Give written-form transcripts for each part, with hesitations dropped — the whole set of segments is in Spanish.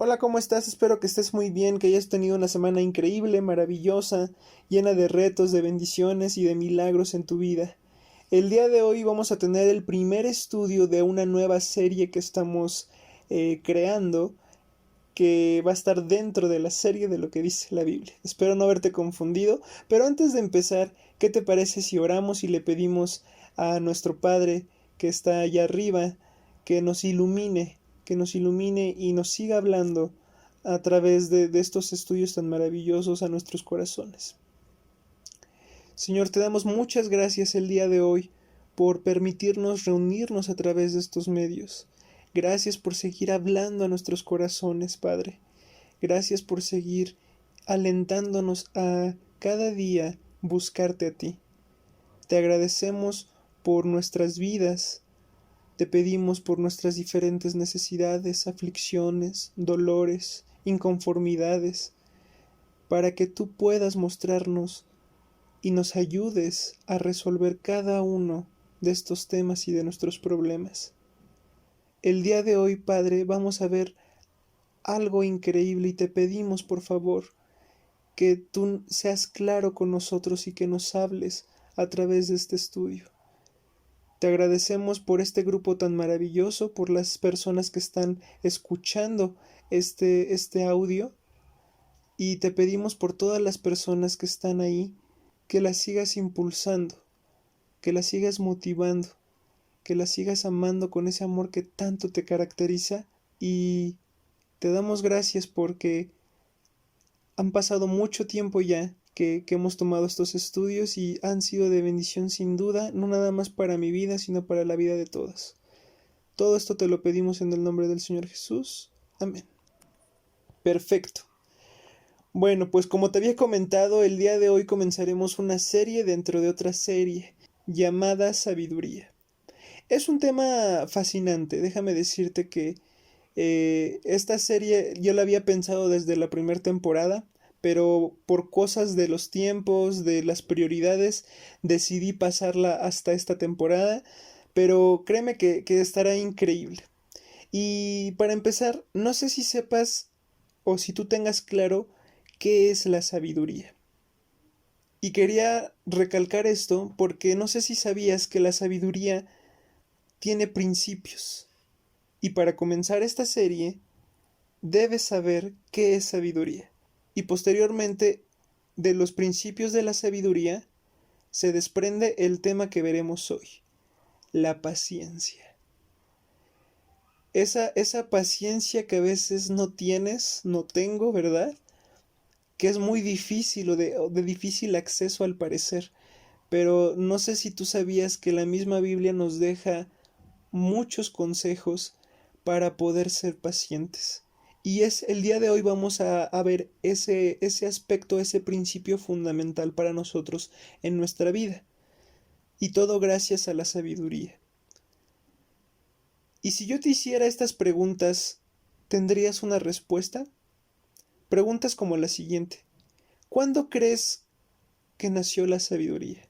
Hola, ¿cómo estás? Espero que estés muy bien, que hayas tenido una semana increíble, maravillosa, llena de retos, de bendiciones y de milagros en tu vida. El día de hoy vamos a tener el primer estudio de una nueva serie que estamos creando, que va a estar dentro de la serie de lo que dice la Biblia. Espero no haberte confundido, pero antes de empezar, ¿qué te parece si oramos y le pedimos a nuestro Padre que está allá arriba que nos ilumine y nos siga hablando a través de estos estudios tan maravillosos a nuestros corazones? Señor, te damos muchas gracias el día de hoy por permitirnos reunirnos a través de estos medios. Gracias por seguir hablando a nuestros corazones, Padre. Gracias por seguir alentándonos a cada día buscarte a ti. Te agradecemos por nuestras vidas. Te pedimos por nuestras diferentes necesidades, aflicciones, dolores, inconformidades, para que tú puedas mostrarnos y nos ayudes a resolver cada uno de estos temas y de nuestros problemas. El día de hoy, Padre, vamos a ver algo increíble y te pedimos, por favor, que tú seas claro con nosotros y que nos hables a través de este estudio. Te agradecemos por este grupo tan maravilloso, por las personas que están escuchando este audio, y te pedimos por todas las personas que están ahí, que las sigas impulsando, que las sigas motivando, que las sigas amando con ese amor que tanto te caracteriza, y te damos gracias porque han pasado mucho tiempo ya que hemos tomado estos estudios y han sido de bendición sin duda, no nada más para mi vida, sino para la vida de todas. Todo esto te lo pedimos en el nombre del Señor Jesús. Amén. Perfecto. Bueno, pues como te había comentado, el día de hoy comenzaremos una serie dentro de otra serie llamada Sabiduría. Es un tema fascinante, déjame decirte que esta serie yo la había pensado desde la primera temporada, pero por cosas de los tiempos, de las prioridades, decidí pasarla hasta esta temporada, pero créeme que estará increíble. Y para empezar, no sé si sepas o si tú tengas claro qué es la sabiduría. Y quería recalcar esto porque no sé si sabías que la sabiduría tiene principios. Y para comenzar esta serie, debes saber qué es sabiduría. Y posteriormente, de los principios de la sabiduría, se desprende el tema que veremos hoy, la paciencia. Esa paciencia que a veces no tienes, no tengo, ¿verdad? Que es muy difícil o de difícil acceso al parecer. Pero no sé si tú sabías que la misma Biblia nos deja muchos consejos para poder ser pacientes. Y es el día de hoy vamos a ver ese aspecto, ese principio fundamental para nosotros en nuestra vida. Y todo gracias a la sabiduría. Y si yo te hiciera estas preguntas, ¿tendrías una respuesta? Preguntas como la siguiente. ¿Cuándo crees que nació la sabiduría?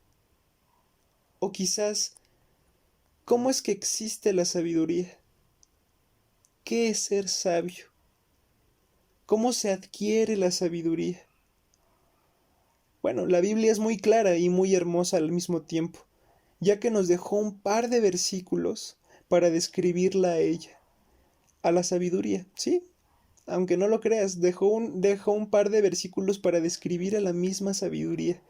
O quizás, ¿cómo es que existe la sabiduría? ¿Qué es ser sabio? ¿Cómo se adquiere la sabiduría? Bueno, la Biblia es muy clara y muy hermosa al mismo tiempo, ya que nos dejó un par de versículos para describirla a ella, a la sabiduría, ¿sí? Aunque no lo creas, dejó un par de versículos para describir a la misma sabiduría.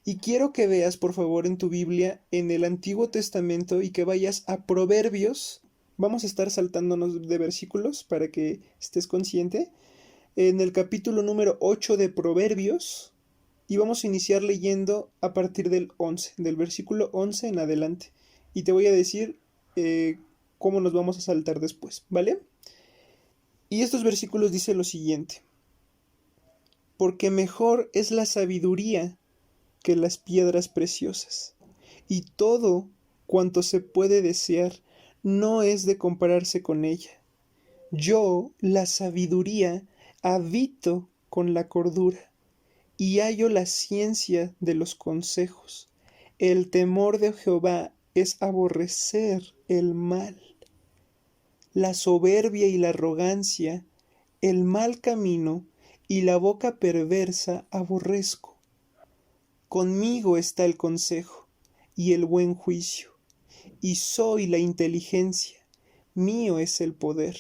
Y quiero que veas, por favor, en tu Biblia, en el Antiguo Testamento, y que vayas a Proverbios. Vamos a estar saltándonos de versículos para que estés consciente. En el capítulo número 8 de Proverbios, y vamos a iniciar leyendo a partir del 11, del versículo 11 en adelante. Y te voy a decir cómo nos vamos a saltar después, ¿vale? Y estos versículos dicen lo siguiente. Porque mejor es la sabiduría que las piedras preciosas, y todo cuanto se puede desear no es de compararse con ella. Yo, la sabiduría, habito con la cordura, y hallo la ciencia de los consejos. El temor de Jehová es aborrecer el mal. La soberbia y la arrogancia el mal camino y la boca perversa aborrezco. Conmigo está el consejo y el buen juicio, y soy la inteligencia, mío es el poder.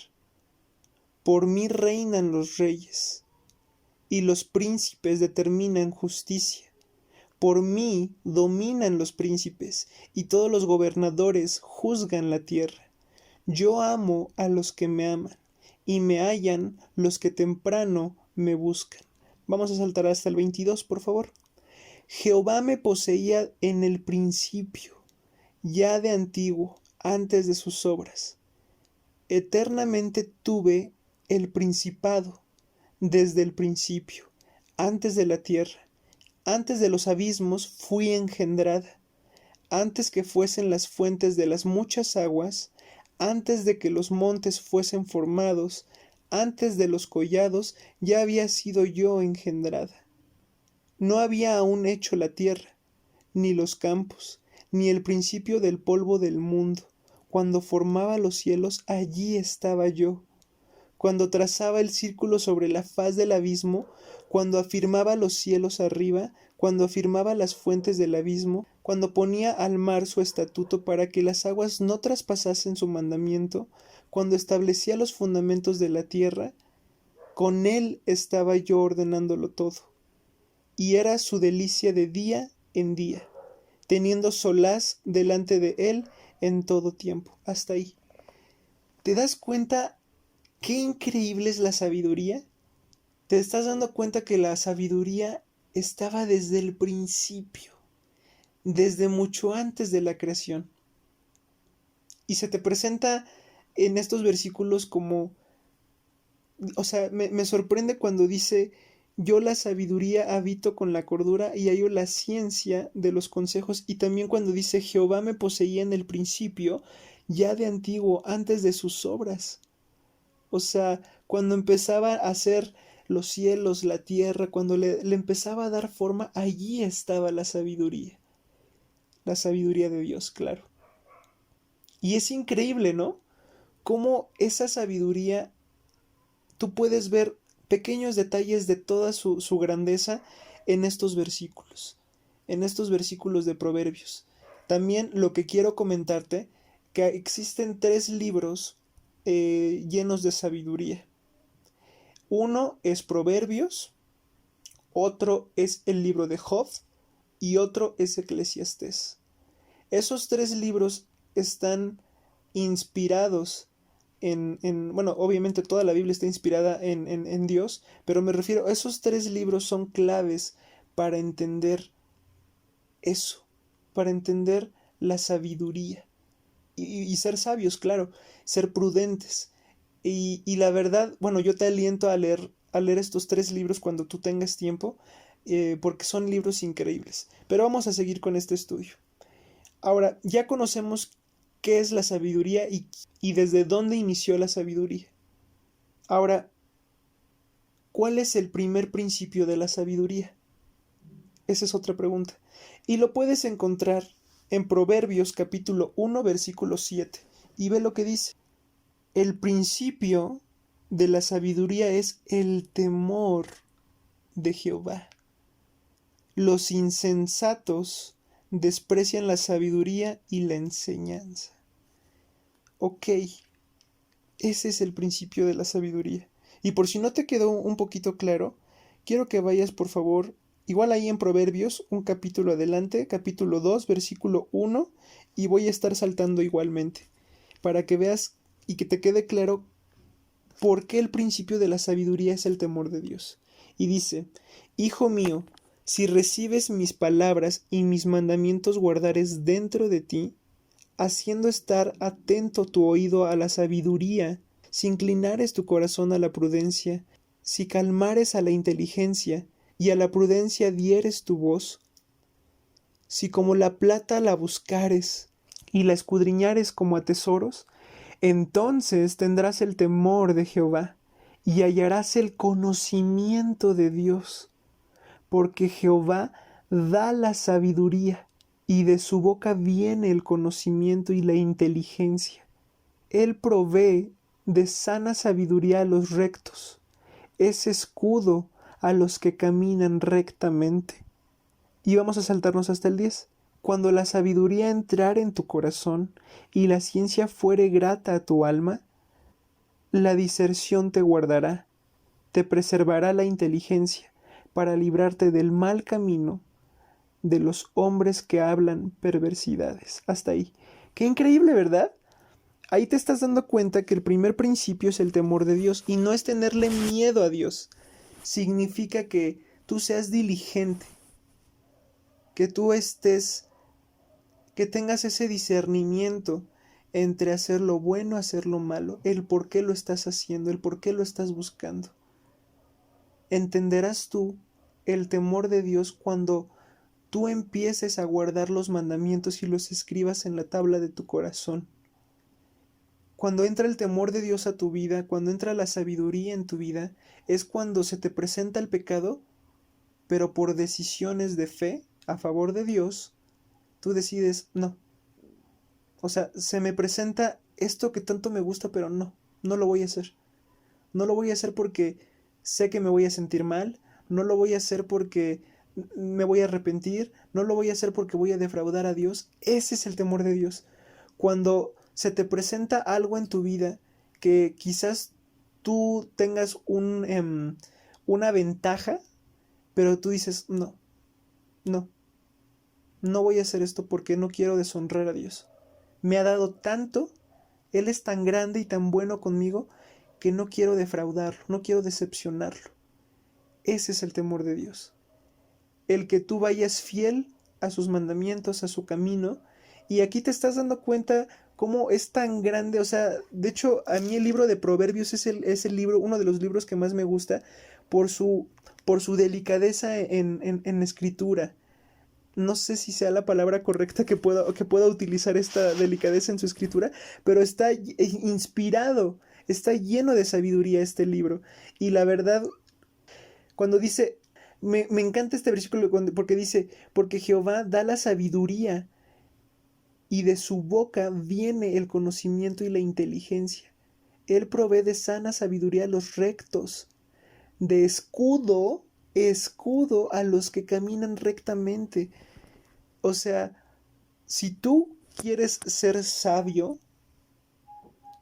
Por mí reinan los reyes, y los príncipes determinan justicia. Por mí dominan los príncipes, y todos los gobernadores juzgan la tierra. Yo amo a los que me aman, y me hallan los que temprano me buscan. Vamos a saltar hasta el 22, por favor. Jehová me poseía en el principio, ya de antiguo, antes de sus obras. Eternamente tuve el principado, desde el principio, antes de la tierra, antes de los abismos fui engendrada, antes que fuesen las fuentes de las muchas aguas, antes de que los montes fuesen formados, antes de los collados, ya había sido yo engendrada. No había aún hecho la tierra, ni los campos, ni el principio del polvo del mundo. Cuando formaba los cielos, allí estaba yo. Cuando trazaba el círculo sobre la faz del abismo, cuando afirmaba los cielos arriba, cuando afirmaba las fuentes del abismo, cuando ponía al mar su estatuto para que las aguas no traspasasen su mandamiento, cuando establecía los fundamentos de la tierra, con él estaba yo ordenándolo todo. Y era su delicia de día en día, teniendo solaz delante de él en todo tiempo. Hasta ahí. ¿Te das cuenta qué increíble es la sabiduría? ¿Te estás dando cuenta que la sabiduría estaba desde el principio, desde mucho antes de la creación? Y se te presenta en estos versículos como, o sea, me sorprende cuando dice: yo la sabiduría habito con la cordura y hallo la ciencia de los consejos. Y también cuando dice: Jehová me poseía en el principio, ya de antiguo, antes de sus obras. O sea, cuando empezaba a hacer los cielos, la tierra, cuando le empezaba a dar forma, allí estaba la sabiduría de Dios, claro. Y es increíble, ¿no? Cómo esa sabiduría, tú puedes ver pequeños detalles de toda su grandeza en estos versículos de Proverbios. También lo que quiero comentarte, que existen 3 libros llenos de sabiduría. Uno es Proverbios, otro es el libro de Job y otro es Eclesiastés. Esos 3 libros están inspirados bueno, obviamente toda la Biblia está inspirada en Dios, pero me refiero a esos 3 libros son claves para entender eso, para entender la sabiduría y ser sabios, claro, ser prudentes. Y la verdad, bueno, yo te aliento a leer estos 3 libros cuando tú tengas tiempo, porque son libros increíbles. Pero vamos a seguir con este estudio. Ahora, ya conocemos qué es la sabiduría y desde dónde inició la sabiduría. Ahora, ¿cuál es el primer principio de la sabiduría? Esa es otra pregunta. Y lo puedes encontrar en Proverbios capítulo 1, versículo 7. Y ve lo que dice. El principio de la sabiduría es el temor de Jehová. Los insensatos desprecian la sabiduría y la enseñanza. Ok, ese es el principio de la sabiduría. Y por si no te quedó un poquito claro, quiero que vayas por favor, igual ahí en Proverbios, un capítulo adelante, capítulo 2, versículo 1, y voy a estar saltando igualmente, para que veas y que te quede claro por qué el principio de la sabiduría es el temor de Dios. Y dice: Hijo mío, si recibes mis palabras y mis mandamientos guardares dentro de ti, haciendo estar atento tu oído a la sabiduría, si inclinares tu corazón a la prudencia, si calmares a la inteligencia y a la prudencia dieres tu voz, si como la plata la buscares y la escudriñares como a tesoros, entonces tendrás el temor de Jehová y hallarás el conocimiento de Dios, porque Jehová da la sabiduría y de su boca viene el conocimiento y la inteligencia. Él provee de sana sabiduría a los rectos, es escudo a los que caminan rectamente. Y vamos a saltarnos hasta el 10. Cuando la sabiduría entrare en tu corazón y la ciencia fuere grata a tu alma, la diserción te guardará, te preservará la inteligencia para librarte del mal camino de los hombres que hablan perversidades. Hasta ahí. Qué increíble, ¿verdad? Ahí te estás dando cuenta que el primer principio es el temor de Dios y no es tenerle miedo a Dios. Significa que tú seas diligente, que tú que tengas ese discernimiento entre hacer lo bueno, hacer lo malo, el por qué lo estás haciendo, el por qué lo estás buscando. Entenderás tú el temor de Dios cuando tú empieces a guardar los mandamientos y los escribas en la tabla de tu corazón. Cuando entra el temor de Dios a tu vida, cuando entra la sabiduría en tu vida, es cuando se te presenta el pecado, pero por decisiones de fe a favor de Dios, tú decides, no. O sea, se me presenta esto que tanto me gusta, pero no lo voy a hacer. No lo voy a hacer porque sé que me voy a sentir mal, no lo voy a hacer porque me voy a arrepentir, no lo voy a hacer porque voy a defraudar a Dios. Ese es el temor de Dios. Cuando se te presenta algo en tu vida que quizás tú tengas una ventaja, pero tú dices, no, no, no voy a hacer esto porque no quiero deshonrar a Dios. Me ha dado tanto, Él es tan grande y tan bueno conmigo que no quiero defraudarlo, no quiero decepcionarlo. Ese es el temor de Dios. El que tú vayas fiel a sus mandamientos, a su camino. Y aquí te estás dando cuenta cómo es tan grande. O sea, de hecho, a mí el libro de Proverbios es el libro, uno de los libros que más me gusta por su delicadeza en escritura. No sé si sea la palabra correcta que pueda utilizar esta delicadeza en su escritura, pero está inspirado, está lleno de sabiduría este libro. Y la verdad, cuando dice, me encanta este versículo porque dice, porque Jehová da la sabiduría y de su boca viene el conocimiento y la inteligencia. Él provee de sana sabiduría a los rectos, de escudo a los que caminan rectamente. O sea, si tú quieres ser sabio,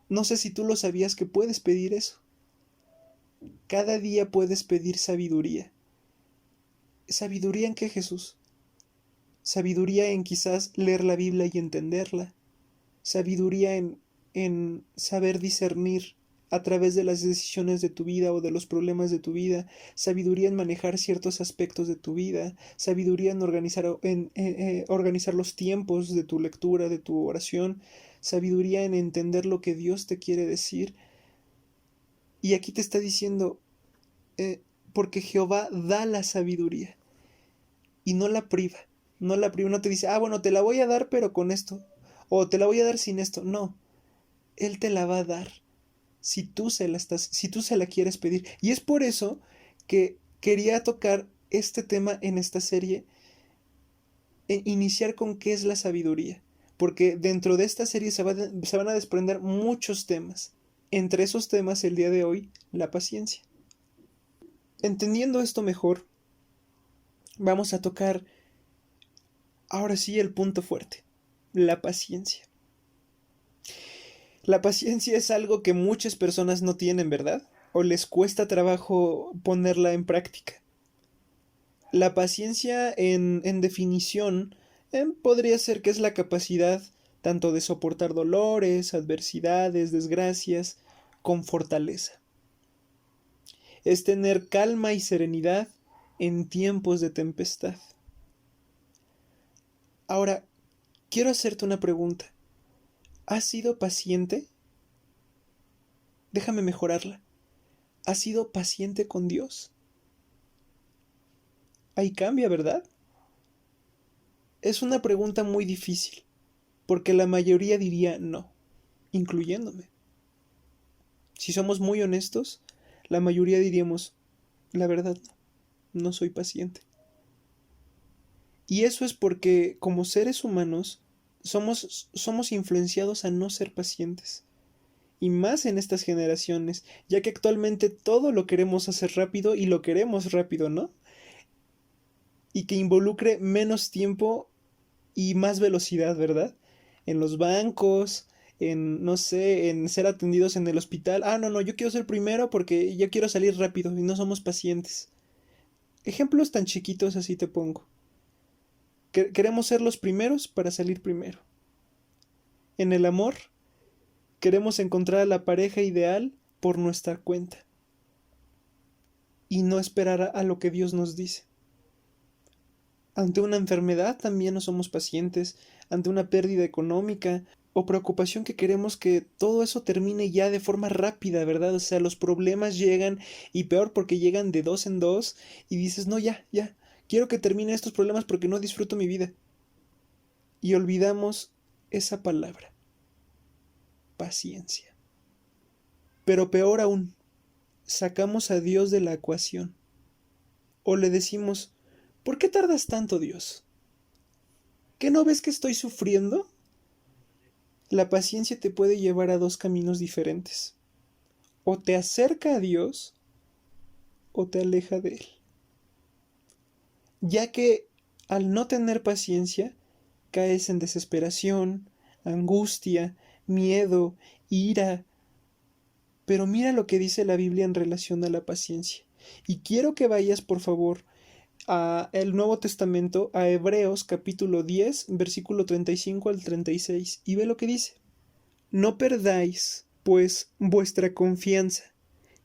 no sé si tú lo sabías que puedes pedir eso. Cada día puedes pedir sabiduría. ¿Sabiduría en qué, Jesús? Sabiduría en quizás leer la Biblia y entenderla. Sabiduría en saber discernir a través de las decisiones de tu vida o de los problemas de tu vida, sabiduría en manejar ciertos aspectos de tu vida, sabiduría en organizar los tiempos de tu lectura, de tu oración, sabiduría en entender lo que Dios te quiere decir. Y aquí te está diciendo, porque Jehová da la sabiduría y no la priva, no te dice, bueno, te la voy a dar pero con esto, o te la voy a dar sin esto, no, Él te la va a dar si tú se la quieres pedir. Y es por eso que quería tocar este tema en esta serie, iniciar con qué es la sabiduría, porque dentro de esta serie se van a desprender muchos temas. Entre esos temas, el día de hoy, la paciencia. Entendiendo esto mejor, vamos a tocar ahora sí el punto fuerte, la paciencia. La paciencia es algo que muchas personas no tienen, ¿verdad? O les cuesta trabajo ponerla en práctica. La paciencia, en definición, podría ser que es la capacidad tanto de soportar dolores, adversidades, desgracias, con fortaleza. Es tener calma y serenidad en tiempos de tempestad. Ahora, quiero hacerte una pregunta. ¿Has sido paciente? Déjame mejorarla. ¿Has sido paciente con Dios? Ahí cambia, ¿verdad? Es una pregunta muy difícil, porque la mayoría diría no, incluyéndome. Si somos muy honestos, la mayoría diríamos, la verdad, no soy paciente. Y eso es porque, como seres humanos, somos influenciados a no ser pacientes. y más en estas generaciones, ya que actualmente todo lo queremos hacer rápido y lo queremos rápido, ¿no? Y que involucre menos tiempo y más velocidad, ¿verdad? En los bancos, en, no sé, en ser atendidos en el hospital. Ah, no, no, yo quiero ser primero porque yo quiero salir rápido y no somos pacientes. Ejemplos tan chiquitos así te pongo. Queremos ser los primeros para salir primero. En el amor, queremos encontrar a la pareja ideal por nuestra cuenta y no esperar a lo que Dios nos dice. Ante una enfermedad también no somos pacientes, ante una pérdida económica o preocupación que queremos que todo eso termine ya de forma rápida, ¿verdad? O sea, los problemas llegan y peor porque llegan de dos en dos y dices, no, ya, ya, quiero que termine estos problemas porque no disfruto mi vida. Y olvidamos esa palabra, paciencia. Pero peor aún, sacamos a Dios de la ecuación o le decimos, ¿por qué tardas tanto, Dios? ¿Qué no ves que estoy sufriendo? La paciencia te puede llevar a dos caminos diferentes. O te acerca a Dios o te aleja de Él. Ya que al no tener paciencia, caes en desesperación, angustia, miedo, ira. Pero mira lo que dice la Biblia en relación a la paciencia. Y quiero que vayas, por favor, a el Nuevo Testamento, a Hebreos capítulo 10, versículo 35 al 36, y ve lo que dice. No perdáis, pues, vuestra confianza,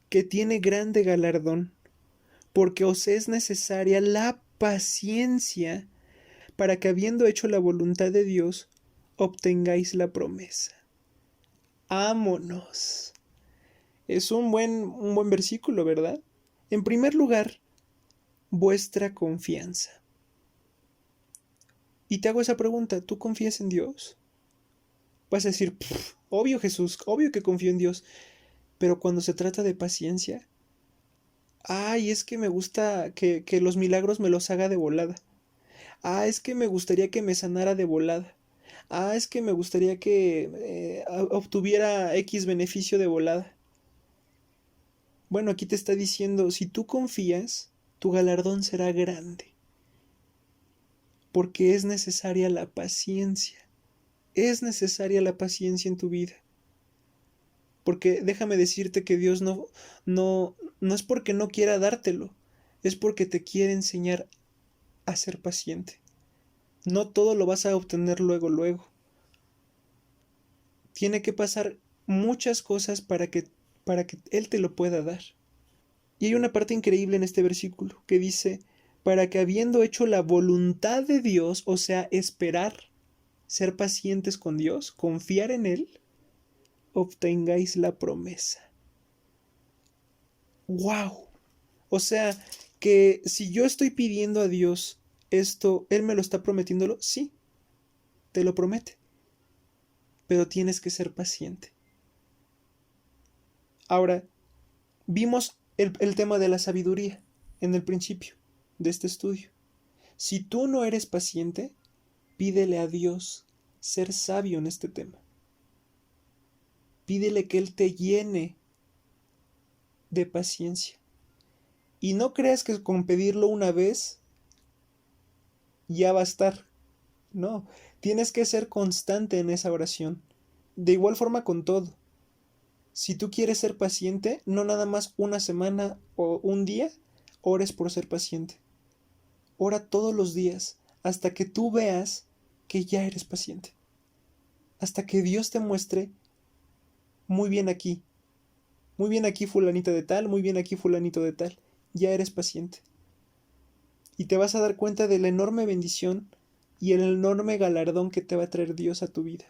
que tiene grande galardón, porque os es necesaria la paciencia para que, habiendo hecho la voluntad de Dios, obtengáis la promesa. ¡Ámonos! Es un buen versículo, ¿verdad? En primer lugar, vuestra confianza. Y te hago esa pregunta, ¿tú confías en Dios? Vas a decir, obvio Jesús, obvio que confío en Dios, pero cuando se trata de paciencia, ay, es que me gusta que los milagros me los haga de volada. Ah, es que me gustaría que me sanara de volada. Ah, es que me gustaría que obtuviera X beneficio de volada. Bueno, aquí te está diciendo, si tú confías, tu galardón será grande. Porque es necesaria la paciencia. Es necesaria la paciencia en tu vida. Porque déjame decirte que Dios no es porque no quiera dártelo, es porque te quiere enseñar a ser paciente. No todo lo vas a obtener luego, luego. Tiene que pasar muchas cosas para que Él te lo pueda dar. Y hay una parte increíble en este versículo que dice, para que habiendo hecho la voluntad de Dios, o sea, esperar, ser pacientes con Dios, confiar en Él, obtengáis la promesa. ¡Wow! O sea, que si yo estoy pidiendo a Dios esto, ¿Él me lo está prometiéndolo? Sí, te lo promete. Pero tienes que ser paciente. Ahora, vimos el tema de la sabiduría en el principio de este estudio. Si tú no eres paciente, pídele a Dios ser sabio en este tema. Pídele que Él te llene de paciencia. Y no creas que con pedirlo una vez ya va a estar. No, tienes que ser constante en esa oración. De igual forma con todo. Si tú quieres ser paciente, no nada más una semana o un día, ores por ser paciente. Ora todos los días hasta que tú veas que ya eres paciente. Hasta que Dios te muestre, muy bien aquí fulanita de tal, muy bien aquí fulanito de tal, ya eres paciente. Y te vas a dar cuenta de la enorme bendición y el enorme galardón que te va a traer Dios a tu vida.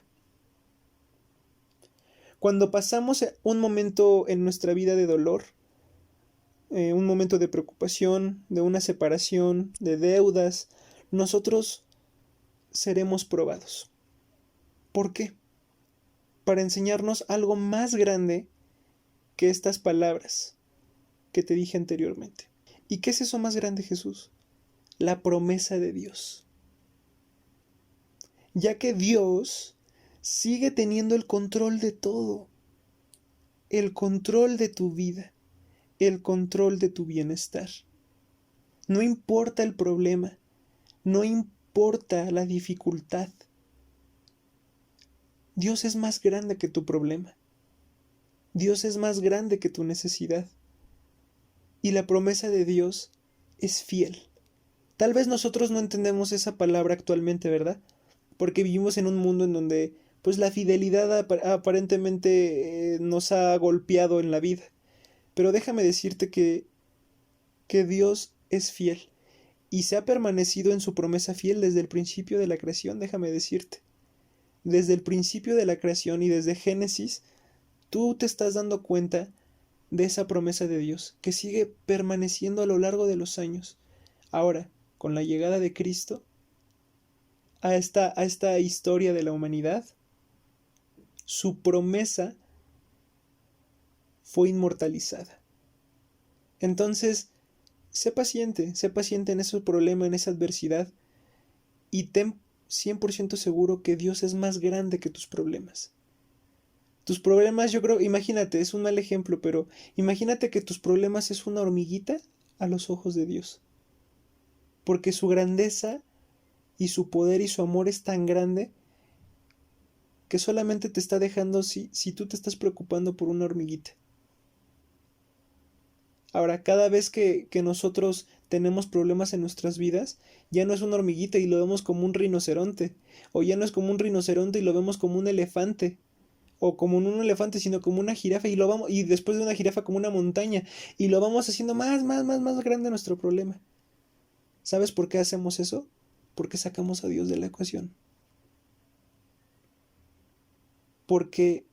Cuando pasamos un momento en nuestra vida de dolor, un momento de preocupación, de una separación, de deudas, nosotros seremos probados. ¿Por qué? Para enseñarnos algo más grande que estas palabras que te dije anteriormente. ¿Y qué es eso más grande, Jesús? La promesa de Dios. Ya que Dios sigue teniendo el control de todo. el control de tu vida, el control de tu bienestar. No importa el problema, no importa la dificultad. Dios es más grande que tu problema. Dios es más grande que tu necesidad. Y la promesa de Dios es fiel. Tal vez nosotros no entendemos esa palabra actualmente, ¿verdad? Porque vivimos en un mundo en donde pues la fidelidad aparentemente nos ha golpeado en la vida. Pero déjame decirte que Dios es fiel y se ha permanecido en su promesa fiel desde el principio de la creación, déjame decirte. Desde el principio de la creación y desde Génesis, tú te estás dando cuenta de esa promesa de Dios que sigue permaneciendo a lo largo de los años. Ahora, con la llegada de Cristo a esta historia de la humanidad, su promesa fue inmortalizada. Entonces, sé paciente en ese problema, en esa adversidad, y ten 100% seguro que Dios es más grande que tus problemas. Tus problemas, yo creo, imagínate, es un mal ejemplo, pero imagínate que tus problemas es una hormiguita a los ojos de Dios. Porque su grandeza y su poder y su amor es tan grande que solamente te está dejando si tú te estás preocupando por una hormiguita. Ahora, cada vez que nosotros tenemos problemas en nuestras vidas, ya no es una hormiguita y lo vemos como un rinoceronte, o ya no es como un rinoceronte y lo vemos como un elefante, o como un elefante, sino como una jirafa, y después de una jirafa como una montaña, y lo vamos haciendo más grande nuestro problema. ¿Sabes por qué hacemos eso? Porque sacamos a Dios de la ecuación. Porque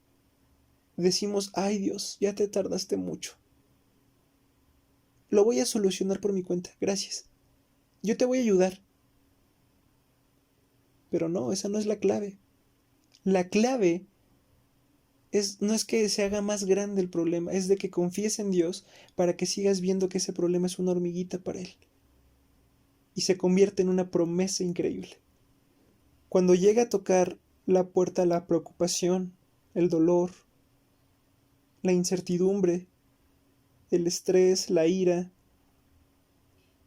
decimos, ay Dios, ya te tardaste mucho. Lo voy a solucionar por mi cuenta, gracias. Yo te voy a ayudar. Pero no, esa no es la clave. La clave no es que se haga más grande el problema, es de que confíes en Dios para que sigas viendo que ese problema es una hormiguita para Él. Y se convierte en una promesa increíble. Cuando llega a tocar la puerta la preocupación, el dolor, la incertidumbre, el estrés, la ira,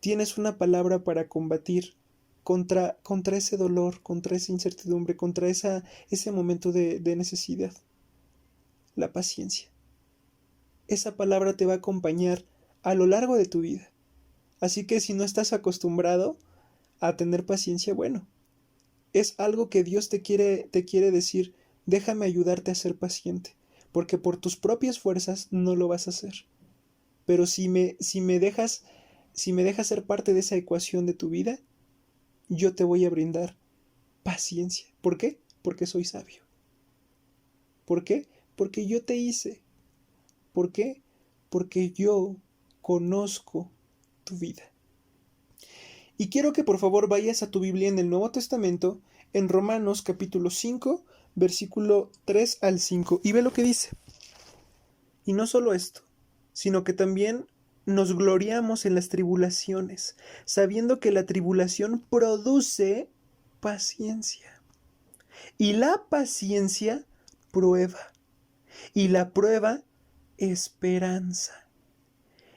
tienes una palabra para combatir contra ese dolor, contra esa incertidumbre, contra ese momento de necesidad. La paciencia. Esa palabra te va a acompañar a lo largo de tu vida. Así que si no estás acostumbrado a tener paciencia, bueno, es algo que Dios te quiere decir, déjame ayudarte a ser paciente, porque por tus propias fuerzas no lo vas a hacer. Pero si me dejas ser parte de esa ecuación de tu vida, yo te voy a brindar paciencia. ¿Por qué? Porque soy sabio. ¿Por qué? Porque yo te hice. ¿Por qué? Porque yo conozco tu vida. Y quiero que por favor vayas a tu Biblia en el Nuevo Testamento, en Romanos capítulo 5, versículo 3 al 5, y ve lo que dice. Y no solo esto, sino que también nos gloriamos en las tribulaciones, sabiendo que la tribulación produce paciencia. Y la paciencia prueba. Y la prueba esperanza.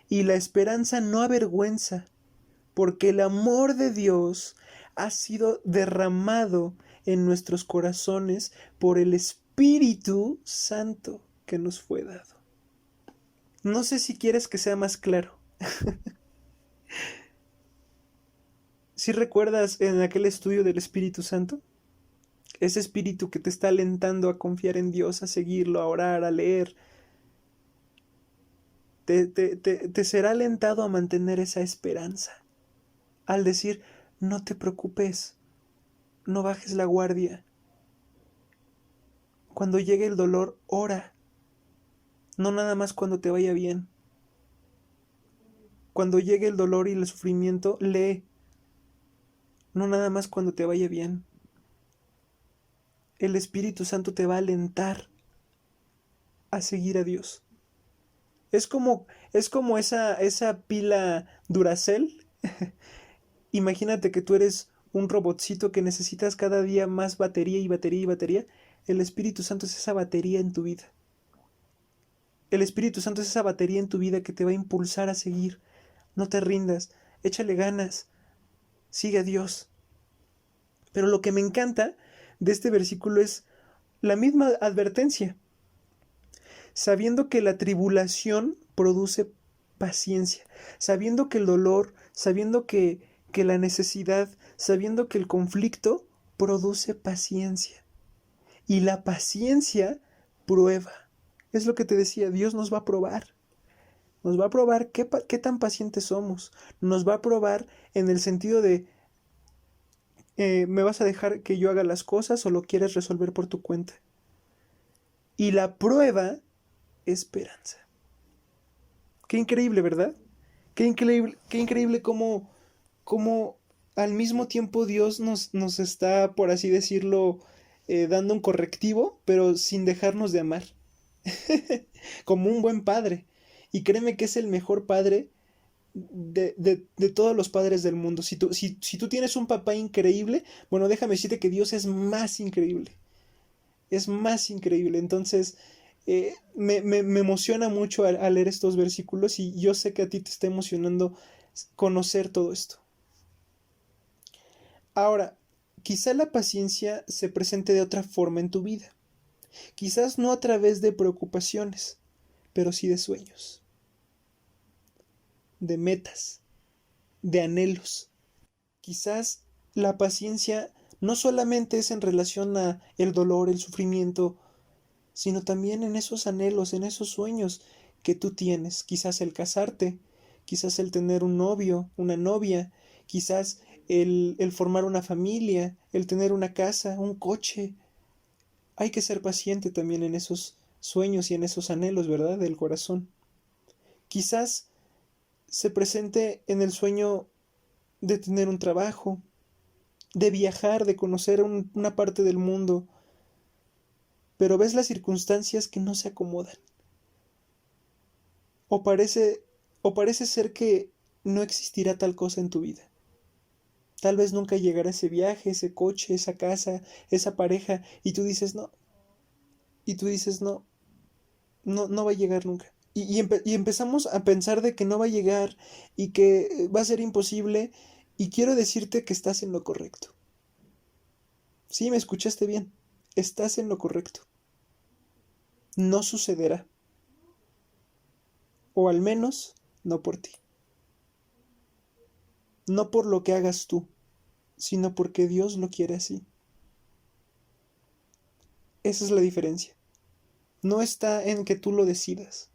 Y la esperanza no avergüenza, porque el amor de Dios ha sido derramado en nuestros corazones por el Espíritu Santo que nos fue dado. No sé si quieres que sea más claro. ¿Sí recuerdas en aquel estudio del Espíritu Santo? Ese espíritu que te está alentando a confiar en Dios, a seguirlo, a orar, a leer. Te será alentado a mantener esa esperanza. Al decir, no te preocupes, no bajes la guardia. Cuando llegue el dolor, ora. No nada más cuando te vaya bien. Cuando llegue el dolor y el sufrimiento, lee. No nada más cuando te vaya bien. El Espíritu Santo te va a alentar a seguir a Dios. Es como esa pila Duracell. Imagínate que tú eres un robotcito que necesitas cada día más batería y batería y batería. El Espíritu Santo es esa batería en tu vida. El Espíritu Santo es esa batería en tu vida que te va a impulsar a seguir. No te rindas, échale ganas, sigue a Dios. Pero lo que me encanta de este versículo es la misma advertencia. Sabiendo que la tribulación produce paciencia, sabiendo que el dolor, sabiendo que la necesidad, sabiendo que el conflicto produce paciencia. Y la paciencia prueba. Es lo que te decía, Dios nos va a probar. Nos va a probar qué tan pacientes somos. Nos va a probar en el sentido de, ¿me vas a dejar que yo haga las cosas o lo quieres resolver por tu cuenta? Y la prueba, esperanza. Qué increíble, ¿verdad? Qué increíble cómo al mismo tiempo Dios nos está, por así decirlo, dando un correctivo, pero sin dejarnos de amar. Como un buen padre. Y créeme que es el mejor padre de todos los padres del mundo. Si tú tienes un papá increíble, bueno, déjame decirte que Dios es más increíble. Es más increíble. Entonces, me emociona mucho al leer estos versículos y yo sé que a ti te está emocionando conocer todo esto. Ahora, quizá la paciencia se presente de otra forma en tu vida. Quizás no a través de preocupaciones, pero sí de sueños, de metas, de anhelos. Quizás la paciencia no solamente es en relación a el dolor, el sufrimiento, sino también en esos anhelos, en esos sueños que tú tienes. Quizás el casarte, quizás el tener un novio, una novia, quizás el formar una familia, el tener una casa, un coche. Hay que ser paciente también en esos sueños y en esos anhelos, ¿verdad? Del corazón. Quizás se presente en el sueño de tener un trabajo, de viajar, de conocer una parte del mundo, pero ves las circunstancias que no se acomodan. O parece, o parece ser que no existirá tal cosa en tu vida. Tal vez nunca llegará ese viaje, ese coche, esa casa, esa pareja, y tú dices no. Y tú dices no, no va a llegar nunca. Y empezamos a pensar de que no va a llegar y que va a ser imposible. Y quiero decirte que estás en lo correcto. Sí, me escuchaste bien. Estás en lo correcto. No sucederá. O al menos no por ti. No por lo que hagas tú, sino porque Dios lo quiere así. Esa es la diferencia. No está en que tú lo decidas.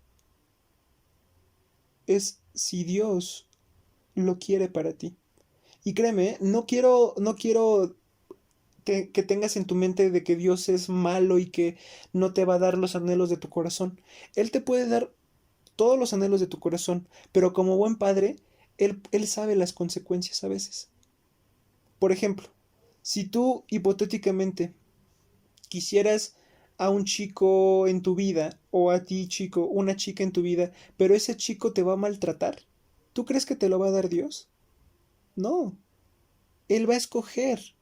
Es si Dios lo quiere para ti. Y créeme, no quiero que tengas en tu mente de que Dios es malo y que no te va a dar los anhelos de tu corazón. Él te puede dar todos los anhelos de tu corazón, pero como buen padre, él sabe las consecuencias a veces. Por ejemplo, si tú hipotéticamente quisieras a un chico en tu vida, o a ti chico, una chica en tu vida, pero ese chico te va a maltratar, ¿tú crees que te lo va a dar Dios? No, Él va a escoger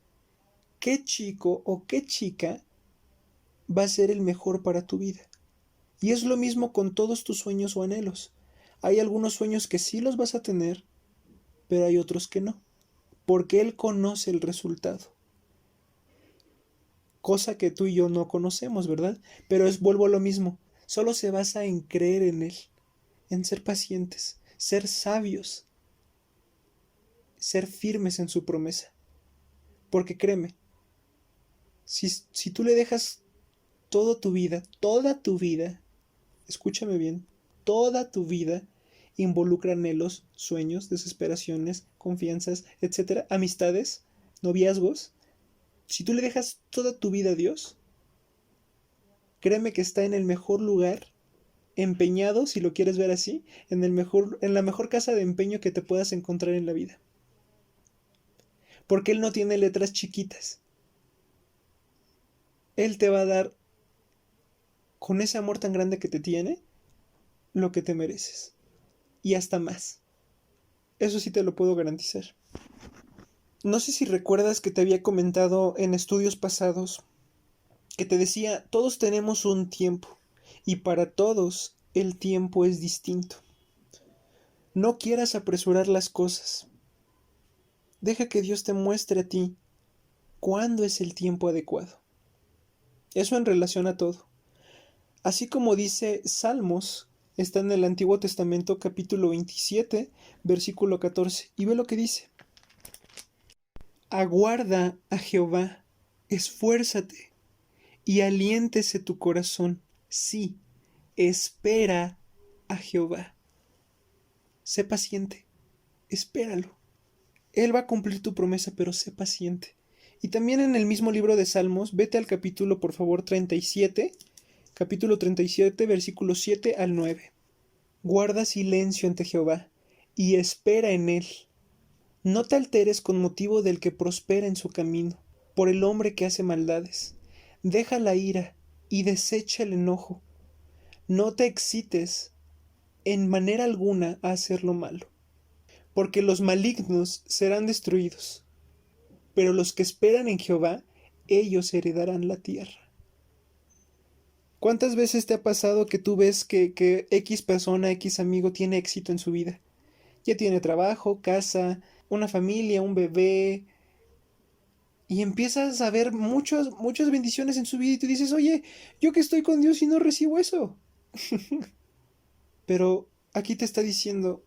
qué chico o qué chica va a ser el mejor para tu vida. Y es lo mismo con todos tus sueños o anhelos. Hay algunos sueños que sí los vas a tener, pero hay otros que no, porque Él conoce el resultado. Cosa que tú y yo no conocemos, ¿verdad? Pero vuelvo a lo mismo, solo se basa en creer en Él, en ser pacientes, ser sabios, ser firmes en su promesa. Porque créeme, si tú le dejas toda tu vida, escúchame bien, toda tu vida involucra anhelos, sueños, desesperaciones, confianzas, etcétera, amistades, noviazgos. Si tú le dejas toda tu vida a Dios, créeme que está en el mejor lugar, empeñado, si lo quieres ver así, en la mejor casa de empeño que te puedas encontrar en la vida. Porque Él no tiene letras chiquitas. Él te va a dar, con ese amor tan grande que te tiene, lo que te mereces. Y hasta más. Eso sí te lo puedo garantizar. No sé si recuerdas que te había comentado en estudios pasados que te decía, todos tenemos un tiempo y para todos el tiempo es distinto. No quieras apresurar las cosas. Deja que Dios te muestre a ti cuándo es el tiempo adecuado. Eso en relación a todo. Así como dice Salmos, está en el Antiguo Testamento capítulo 27, versículo 14, y ve lo que dice. Aguarda a Jehová, esfuérzate, y aliéntese tu corazón. Sí, espera a Jehová. Sé paciente, espéralo. Él va a cumplir tu promesa, pero sé paciente. Y también en el mismo libro de Salmos, vete al capítulo, por favor, 37, capítulo 37, versículos 7 al 9. Guarda silencio ante Jehová y espera en él. No te alteres con motivo del que prospera en su camino, por el hombre que hace maldades. Deja la ira y desecha el enojo. No te excites en manera alguna a hacer lo malo, porque los malignos serán destruidos, pero los que esperan en Jehová, ellos heredarán la tierra. ¿Cuántas veces te ha pasado que tú ves que X persona, X amigo tiene éxito en su vida? Ya tiene trabajo, casa, una familia, un bebé, y empiezas a ver muchas bendiciones en su vida y tú dices, oye, yo que estoy con Dios y no recibo eso. Pero aquí te está diciendo,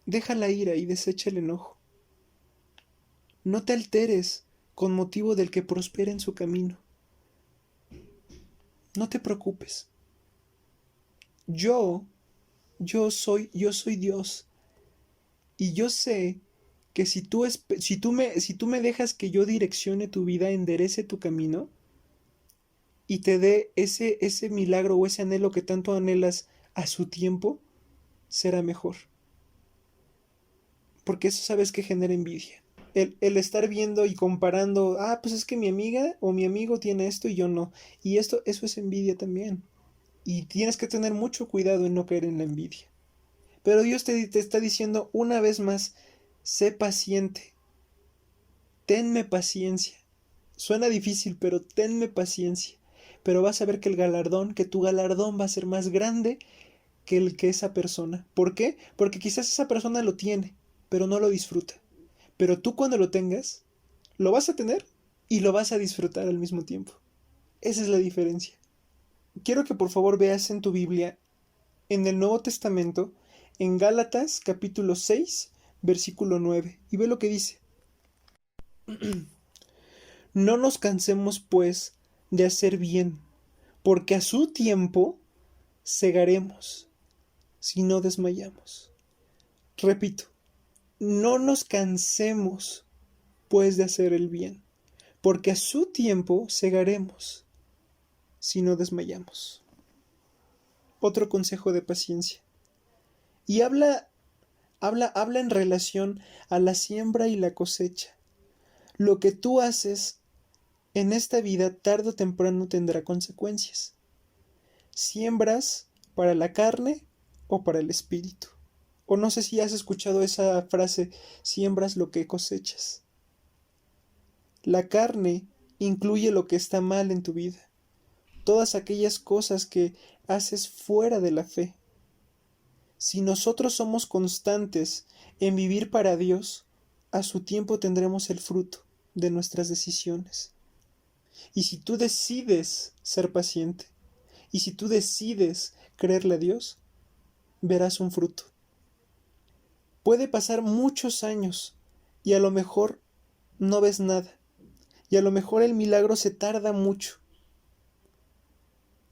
deja la ira y desecha el enojo. No te alteres con motivo del que prospera en su camino. No te preocupes. Yo soy Dios. Y yo sé que si tú me dejas que yo direccione tu vida, enderece tu camino y te dé ese milagro o ese anhelo que tanto anhelas a su tiempo, será mejor. Porque eso sabes que genera envidia. El estar viendo y comparando, pues es que mi amiga o mi amigo tiene esto y yo no. Y eso es envidia también. Y tienes que tener mucho cuidado en no caer en la envidia. Pero Dios te está diciendo una vez más, sé paciente, tenme paciencia. Suena difícil, pero tenme paciencia. Pero vas a ver que tu galardón va a ser más grande que el que esa persona. ¿Por qué? Porque quizás esa persona lo tiene, pero no lo disfruta. Pero tú cuando lo tengas, lo vas a tener y lo vas a disfrutar al mismo tiempo. Esa es la diferencia. Quiero que por favor veas en tu Biblia, en el Nuevo Testamento, en Gálatas capítulo 6, versículo 9, y ve lo que dice. No nos cansemos, pues, de hacer bien, porque a su tiempo segaremos, si no desmayamos. Repito, no nos cansemos, pues, de hacer el bien, porque a su tiempo segaremos, si no desmayamos. Otro consejo de paciencia. Y habla en relación a la siembra y la cosecha. Lo que tú haces en esta vida tarde o temprano tendrá consecuencias. Siembras para la carne o para el espíritu. O no sé si has escuchado esa frase, siembras lo que cosechas. La carne incluye lo que está mal en tu vida, todas aquellas cosas que haces fuera de la fe. Si nosotros somos constantes en vivir para Dios, a su tiempo tendremos el fruto de nuestras decisiones. Y si tú decides ser paciente, y si tú decides creerle a Dios, verás un fruto. Puede pasar muchos años y a lo mejor no ves nada. Y a lo mejor el milagro se tarda mucho.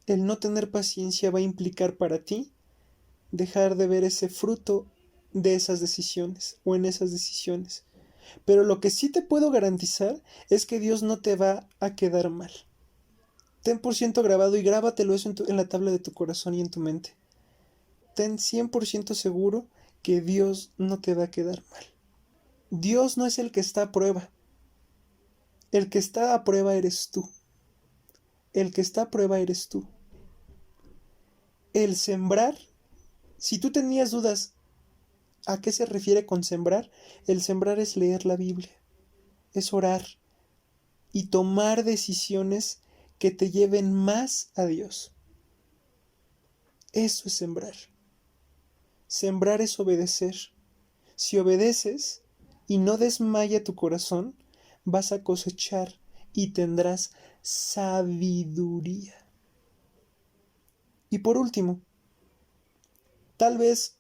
El no tener paciencia va a implicar para ti dejar de ver ese fruto de esas decisiones o en esas decisiones. Pero lo que sí te puedo garantizar es que Dios no te va a quedar mal. Ten por ciento grabado y grábatelo eso en la tabla de tu corazón y en tu mente. Ten 100% seguro que Dios no te va a quedar mal. Dios no es el que está a prueba. El que está a prueba eres tú. El que está a prueba eres tú. El sembrar, si tú tenías dudas a qué se refiere con sembrar, el sembrar es leer la Biblia, es orar y tomar decisiones que te lleven más a Dios. Eso es sembrar. Sembrar es obedecer. Si obedeces y no desmaya tu corazón, vas a cosechar y tendrás sabiduría. Y por último, tal vez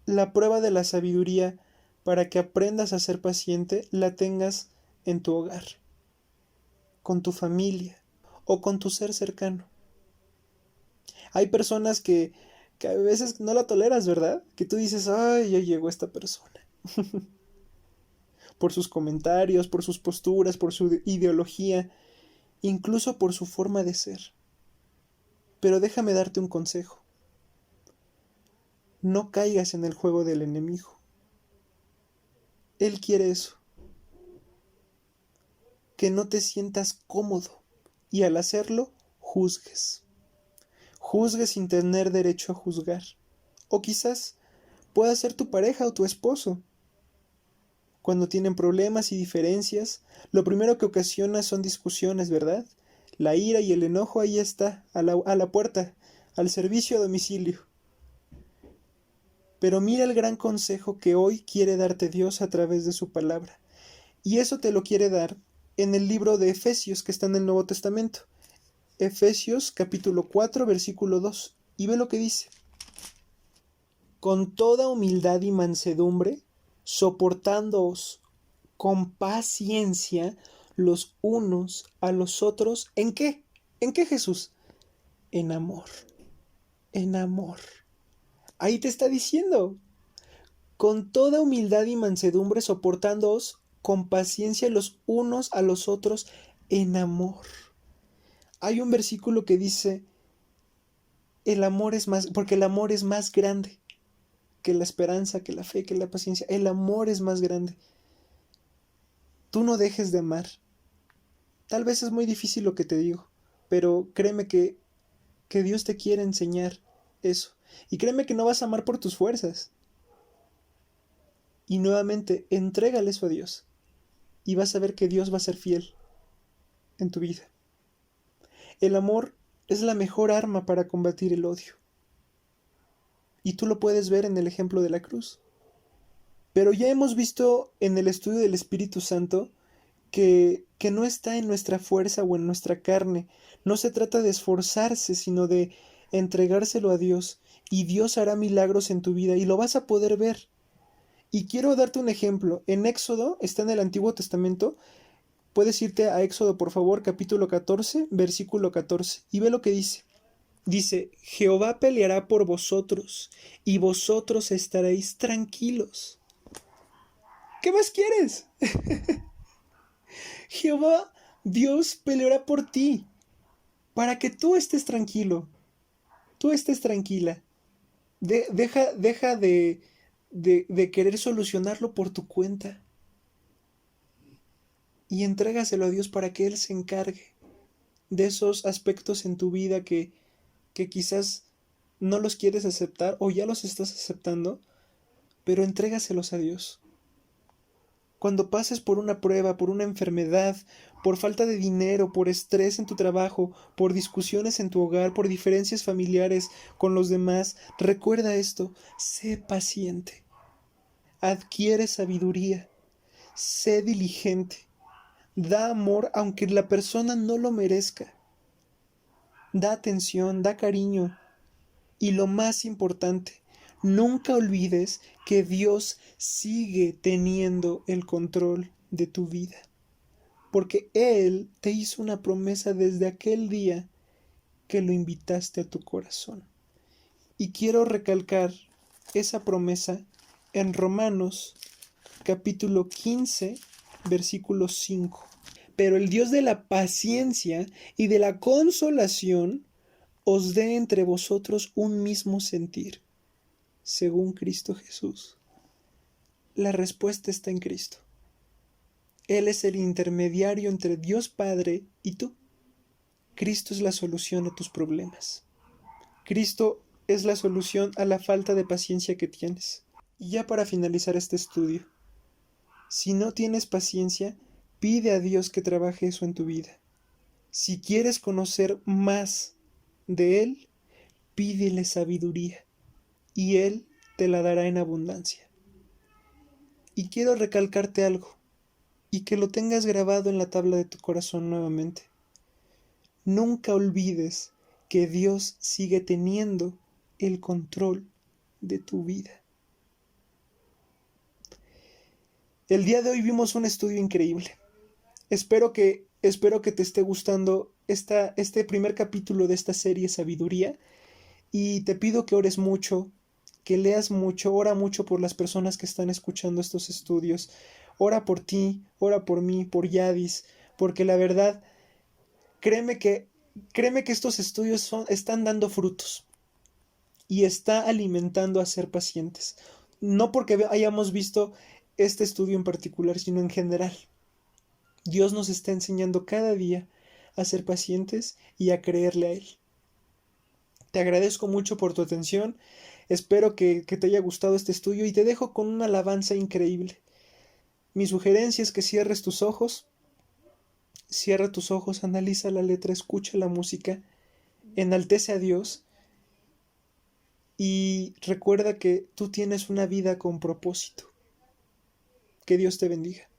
la prueba de la sabiduría para que aprendas a ser paciente la tengas en tu hogar, con tu familia o con tu ser cercano. Hay personas que a veces no la toleras, ¿verdad? Que tú dices, ay, ya llegó esta persona. Por sus comentarios, por sus posturas, por su ideología, incluso por su forma de ser. Pero déjame darte un consejo. No caigas en el juego del enemigo. Él quiere eso. Que no te sientas cómodo y al hacerlo, juzgues. Juzgues sin tener derecho a juzgar. O quizás pueda ser tu pareja o tu esposo. Cuando tienen problemas y diferencias, lo primero que ocasiona son discusiones, ¿verdad? La ira y el enojo ahí está, a la puerta, al servicio a domicilio. Pero mira el gran consejo que hoy quiere darte Dios a través de su palabra. Y eso te lo quiere dar en el libro de Efesios que está en el Nuevo Testamento. Efesios capítulo 4 versículo 2. Y ve lo que dice. Con toda humildad y mansedumbre, soportándoos con paciencia los unos a los otros. ¿En qué? ¿En qué, Jesús? En amor. En amor. Ahí te está diciendo. Con toda humildad y mansedumbre, soportándoos con paciencia los unos a los otros en amor. Hay un versículo que dice, el amor es más, porque el amor es más grande que la esperanza, que la fe, que la paciencia. El amor es más grande. Tú no dejes de amar. Tal vez es muy difícil lo que te digo, pero créeme que Dios te quiere enseñar eso. Y créeme que no vas a amar por tus fuerzas. Y nuevamente, entrégale eso a Dios. Y vas a ver que Dios va a ser fiel en tu vida. El amor es la mejor arma para combatir el odio. Y tú lo puedes ver en el ejemplo de la cruz. Pero ya hemos visto en el estudio del Espíritu Santo que no está en nuestra fuerza o en nuestra carne. No se trata de esforzarse, sino de entregárselo a Dios. Y Dios hará milagros en tu vida y lo vas a poder ver. Y quiero darte un ejemplo. En Éxodo, está en el Antiguo Testamento. Puedes irte a Éxodo, por favor, capítulo 14, versículo 14. Y ve lo que dice. Dice, Jehová peleará por vosotros, y vosotros estaréis tranquilos. ¿Qué más quieres? Jehová, Dios peleará por ti, para que tú estés tranquilo, tú estés tranquila. Deja de querer solucionarlo por tu cuenta y entrégaselo a Dios para que Él se encargue de esos aspectos en tu vida que quizás no los quieres aceptar o ya los estás aceptando, pero entrégaselos a Dios. Cuando pases por una prueba, por una enfermedad, por falta de dinero, por estrés en tu trabajo, por discusiones en tu hogar, por diferencias familiares con los demás, recuerda esto, sé paciente, adquiere sabiduría, sé diligente, da amor aunque la persona no lo merezca, da atención, da cariño y lo más importante, nunca olvides que Dios sigue teniendo el control de tu vida. Porque Él te hizo una promesa desde aquel día que lo invitaste a tu corazón. Y quiero recalcar esa promesa en Romanos capítulo 15, versículo 5. Pero el Dios de la paciencia y de la consolación os dé entre vosotros un mismo sentir, según Cristo Jesús. La respuesta está en Cristo. Él es el intermediario entre Dios Padre y tú. Cristo es la solución a tus problemas. Cristo es la solución a la falta de paciencia que tienes. Y ya para finalizar este estudio, si no tienes paciencia, pide a Dios que trabaje eso en tu vida. Si quieres conocer más de Él, pídele sabiduría, y Él te la dará en abundancia. Y quiero recalcarte algo, y que lo tengas grabado en la tabla de tu corazón nuevamente. Nunca olvides que Dios sigue teniendo el control de tu vida. El día de hoy vimos un estudio increíble. Espero que te esté gustando este primer capítulo de esta serie Sabiduría, y te pido que ores mucho, que leas mucho, ora mucho por las personas que están escuchando estos estudios. Ora por ti, ora por mí, por Yadis, porque la verdad, créeme que estos estudios están dando frutos y está alimentando a ser pacientes. No porque hayamos visto este estudio en particular, sino en general. Dios nos está enseñando cada día a ser pacientes y a creerle a Él. Te agradezco mucho por tu atención. Espero que te haya gustado este estudio y te dejo con una alabanza increíble. Mi sugerencia es que cierres tus ojos. Cierra tus ojos, analiza la letra, escucha la música, enaltece a Dios y recuerda que tú tienes una vida con propósito. Que Dios te bendiga.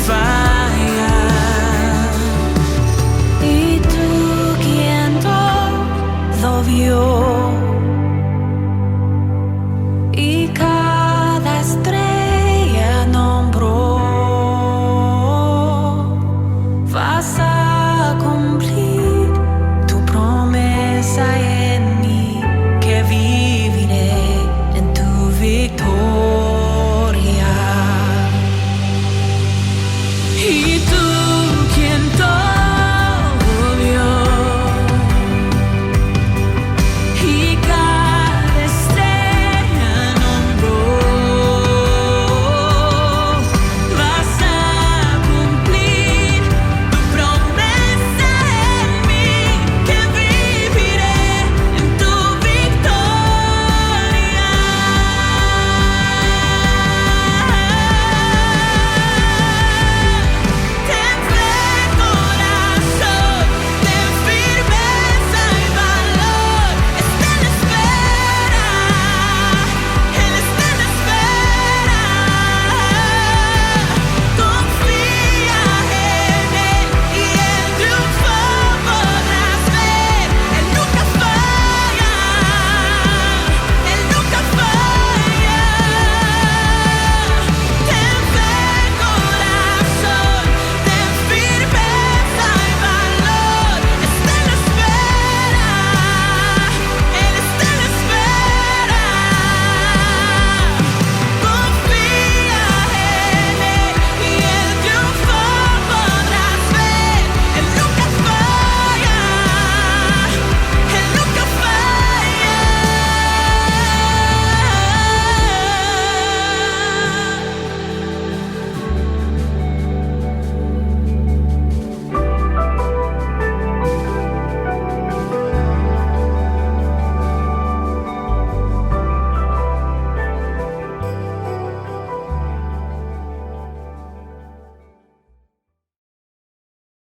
Falla. Y tú, quien todo vio.